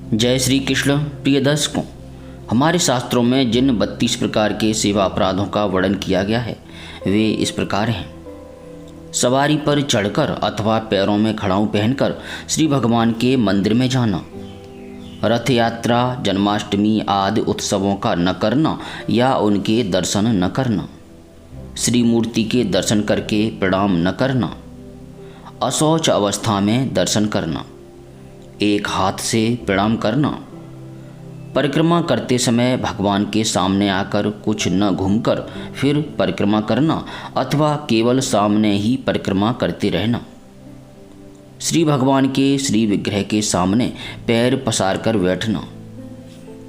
जय श्री कृष्ण। प्रिय दर्शकों, हमारे शास्त्रों में जिन 32 प्रकार के सेवा अपराधों का वर्णन किया गया है वे इस प्रकार हैं। सवारी पर चढ़कर अथवा पैरों में खड़ाऊ पहनकर श्री भगवान के मंदिर में जाना, रथ यात्रा, जन्माष्टमी आदि उत्सवों का न करना या उनके दर्शन न करना, श्री मूर्ति के दर्शन करके प्रणाम न करना, अशौच अवस्था में दर्शन करना, एक हाथ से प्रणाम करना, परिक्रमा करते समय भगवान के सामने आकर कुछ न घूमकर फिर परिक्रमा करना अथवा केवल सामने ही परिक्रमा करते रहना, श्री भगवान के श्री विग्रह के सामने पैर पसार कर बैठना,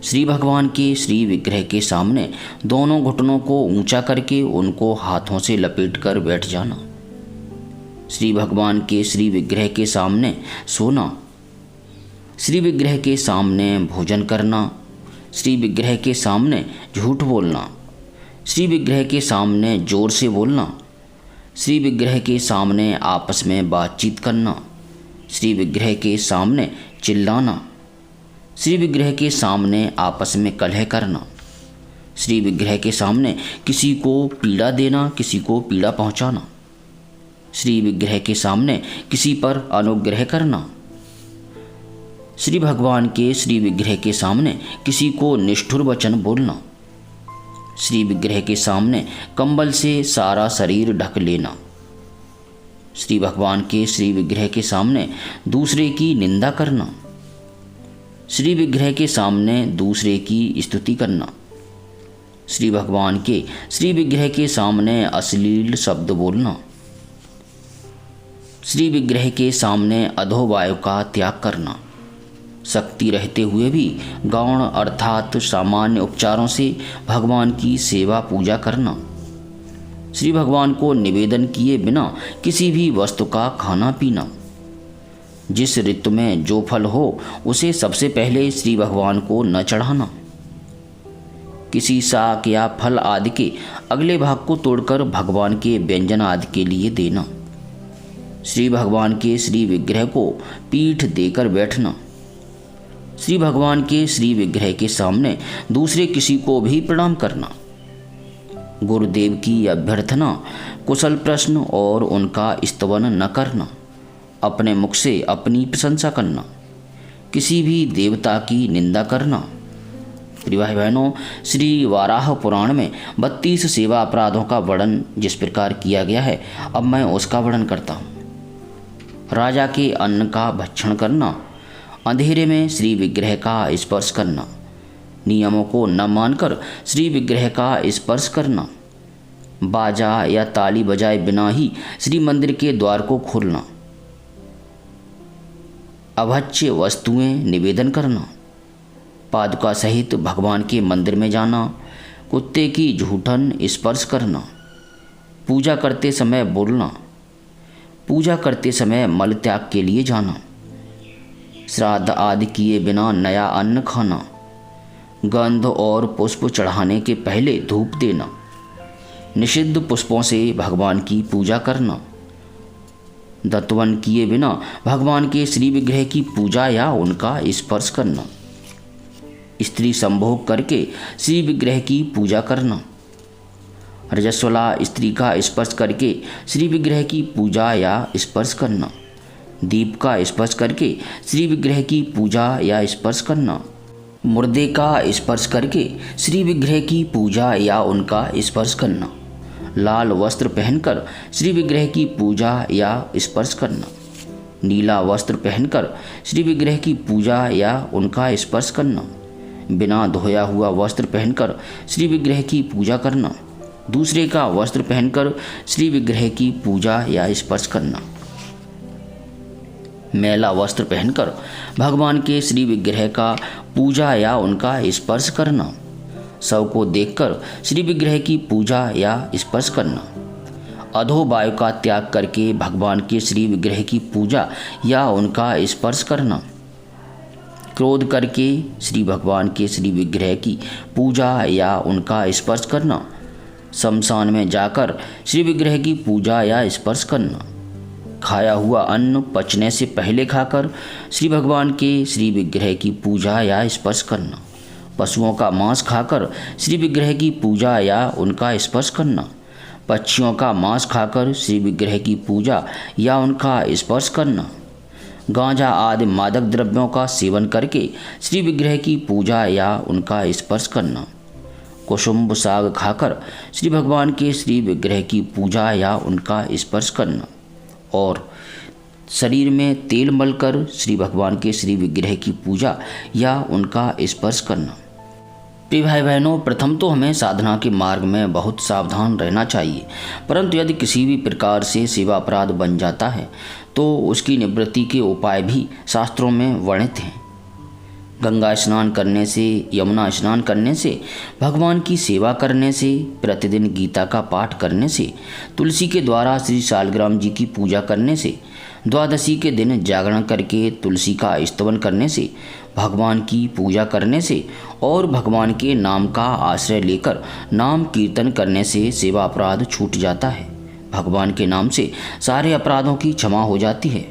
श्री भगवान के श्री विग्रह के सामने दोनों घुटनों को ऊंचा करके उनको हाथों से लपेट कर बैठ जाना, श्री भगवान के श्री विग्रह के सामने सोना, श्री विग्रह के सामने भोजन करना, श्री विग्रह के सामने झूठ बोलना, श्री विग्रह के सामने जोर से बोलना, श्री विग्रह के सामने आपस में बातचीत करना, श्री विग्रह के सामने चिल्लाना, श्री विग्रह के सामने आपस में कलह करना, श्री विग्रह के सामने किसी को पीड़ा देना, किसी को पीड़ा पहुंचाना, श्री विग्रह के सामने किसी पर अनुग्रह करना, श्री भगवान के श्री विग्रह के सामने किसी को निष्ठुर वचन बोलना, श्री विग्रह के सामने कंबल से सारा शरीर ढक लेना, श्री भगवान के श्री विग्रह के सामने दूसरे की निंदा करना, श्री विग्रह के सामने दूसरे की स्तुति करना, श्री भगवान के श्री विग्रह के सामने अश्लील शब्द बोलना, श्री विग्रह के सामने अधोवायु का त्याग करना, शक्ति रहते हुए भी गौण अर्थात सामान्य उपचारों से भगवान की सेवा पूजा करना, श्री भगवान को निवेदन किए बिना किसी भी वस्तु का खाना पीना, जिस ऋतु में जो फल हो उसे सबसे पहले श्री भगवान को न चढ़ाना, किसी शाक या फल आदि के अगले भाग को तोड़कर भगवान के व्यंजन आदि के लिए देना, श्री भगवान के श्री विग्रह को पीठ देकर बैठना, श्री भगवान के श्री विग्रह के सामने दूसरे किसी को भी प्रणाम करना, गुरुदेव की अभ्यर्थना, कुशल प्रश्न और उनका स्तवन न करना, अपने मुख से अपनी प्रशंसा करना, किसी भी देवता की निंदा करना। प्रिय भाई बहनों, श्री वाराह पुराण में 32 सेवा अपराधों का वर्णन जिस प्रकार किया गया है, अब मैं उसका वर्णन करता हूँ। राजा के अन्न का भक्षण करना, अंधेरे में श्री विग्रह का स्पर्श करना, नियमों को न मानकर श्री विग्रह का स्पर्श करना, बाजा या ताली बजाए बिना ही श्री मंदिर के द्वार को खोलना, अभक्ष्य वस्तुएं निवेदन करना, पादुका सहित भगवान के मंदिर में जाना, कुत्ते की जूठन स्पर्श करना, पूजा करते समय बोलना, पूजा करते समय मल त्याग के लिए जाना, श्राद्ध आदि किए बिना नया अन्न खाना, गंध और पुष्प चढ़ाने के पहले धूप देना, निषिद्ध पुष्पों से भगवान की पूजा करना, दत्तवन किए बिना भगवान के श्री विग्रह की पूजा या उनका स्पर्श करना, स्त्री संभोग करके श्री विग्रह की पूजा करना, रजस्वला स्त्री का स्पर्श करके श्री विग्रह की पूजा या स्पर्श करना, दीप का स्पर्श करके श्री विग्रह की पूजा या स्पर्श करना, मुर्दे का स्पर्श करके श्री विग्रह की पूजा या उनका स्पर्श करना, लाल वस्त्र पहनकर श्री विग्रह की पूजा या स्पर्श करना, नीला वस्त्र पहनकर श्री विग्रह की पूजा या उनका स्पर्श करना, बिना धोया हुआ वस्त्र पहनकर श्री विग्रह की पूजा करना, दूसरे का वस्त्र पहनकर श्री विग्रह की पूजा या स्पर्श करना, मैला वस्त्र पहनकर भगवान के श्री विग्रह का पूजा या उनका स्पर्श करना, शव को देखकर श्री विग्रह की पूजा या स्पर्श करना, अधोवायु का त्याग करके भगवान के श्री विग्रह की पूजा या उनका स्पर्श करना, क्रोध करके श्री भगवान के श्री विग्रह की पूजा या उनका स्पर्श करना, शमशान में जाकर श्री विग्रह की पूजा या स्पर्श करना, खाया हुआ अन्न पचने से पहले खाकर श्री भगवान के श्री विग्रह की पूजा या स्पर्श करना, पशुओं का मांस खाकर श्री विग्रह की पूजा या उनका स्पर्श करना, पक्षियों का मांस खाकर श्री विग्रह की पूजा या उनका स्पर्श करना, गांजा आदि मादक द्रव्यों का सेवन करके श्री विग्रह की पूजा या उनका स्पर्श करना, कुसुम्भ साग खाकर श्री भगवान के श्री विग्रह की पूजा या उनका स्पर्श करना, और शरीर में तेल मलकर श्री भगवान के श्री विग्रह की पूजा या उनका स्पर्श करना। प्रिय भाई बहनों, प्रथम तो हमें साधना के मार्ग में बहुत सावधान रहना चाहिए, परंतु यदि किसी भी प्रकार से सेवा अपराध बन जाता है तो उसकी निवृत्ति के उपाय भी शास्त्रों में वर्णित हैं। गंगा स्नान करने से, यमुना स्नान करने से, भगवान की सेवा करने से, प्रतिदिन गीता का पाठ करने से, तुलसी के द्वारा श्री शालग्राम जी की पूजा करने से, द्वादशी के दिन जागरण करके तुलसी का स्तवन करने से, भगवान की पूजा करने से और भगवान के नाम का आश्रय लेकर नाम कीर्तन करने से सेवा अपराध छूट जाता है। भगवान के नाम से सारे अपराधों की क्षमा हो जाती है।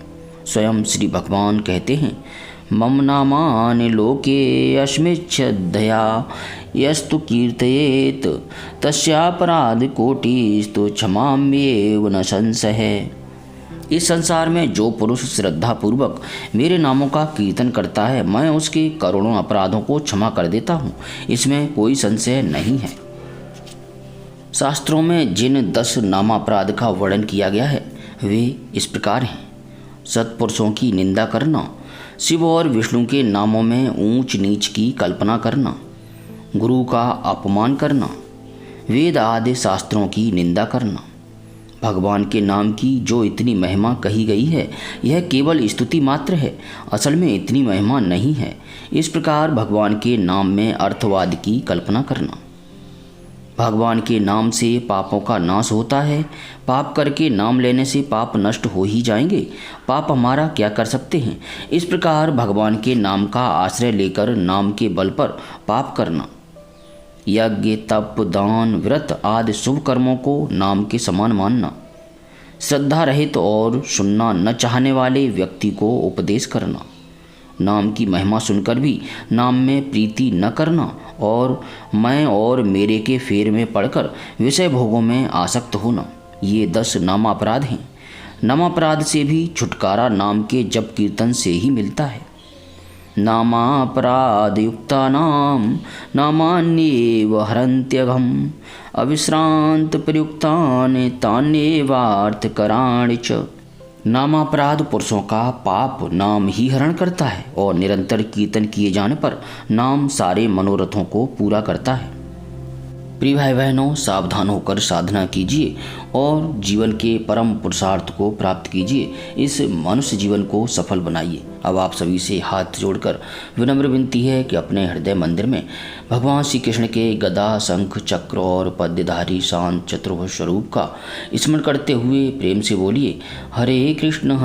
स्वयं श्री भगवान कहते हैं, मम नामानि लोके अस्मिच्छ्रद्धया यस्तु कीर्तयेत तस्यापराध कोटिस्तु क्षमाम्येव न संशय। इस संसार में जो पुरुष श्रद्धापूर्वक मेरे नामों का कीर्तन करता है, मैं उसके करोड़ों अपराधों को क्षमा कर देता हूँ, इसमें कोई संशय नहीं है। शास्त्रों में जिन 10 नामापराध का वर्णन किया गया है वे इस प्रकार हैं। सत्पुरुषों की निंदा करना, शिव और विष्णु के नामों में ऊंच नीच की कल्पना करना, गुरु का अपमान करना, वेद आदि शास्त्रों की निंदा करना। भगवान के नाम की जो इतनी महिमा कही गई है यह केवल स्तुति मात्र है, असल में इतनी महिमा नहीं है। इस प्रकार भगवान के नाम में अर्थवाद की कल्पना करना। भगवान के नाम से पापों का नाश होता है। पाप करके नाम लेने से पाप नष्ट हो ही जाएंगे, पाप हमारा क्या कर सकते हैं। इस प्रकार भगवान के नाम का आश्रय लेकर नाम के बल पर पाप करना। यज्ञ, तप, दान, व्रत आदि शुभ कर्मों को नाम के समान मानना। श्रद्धा रहित और सुनना न चाहने वाले व्यक्ति को उपदेश करना। नाम की महिमा सुनकर भी नाम में प्रीति न करना और मैं और मेरे के फेर में पड़कर विषय भोगों में आसक्त होना। ये 10 नामापराध हैं। नामापराध से भी छुटकारा नाम के जप कीर्तन से ही मिलता है। नामापराधयुक्तानां नामान्येव हरन्त्यघम् अविश्रांत प्रयुक्तानि तान्येवार्थकराणि च। नामापराध पुरुषों का पाप नाम ही हरण करता है और निरंतर कीर्तन किए जाने पर नाम सारे मनोरथों को पूरा करता है। प्रिय भाई बहनों, सावधान होकर साधना कीजिए और जीवन के परम पुरुषार्थ को प्राप्त कीजिए। इस मनुष्य जीवन को सफल बनाइए। अब आप सभी से हाथ जोड़कर विनम्र विनती है कि अपने हृदय मंदिर में भगवान श्री कृष्ण के गदा, शंख, चक्र और पद्यधारी शांत चतुर्भुज स्वरूप का स्मरण करते हुए प्रेम से बोलिए, हरे कृष्ण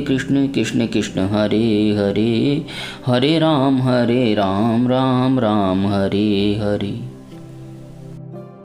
कृष्ण कृष्ण हरे हरे, हरे राम राम राम हरे हरे।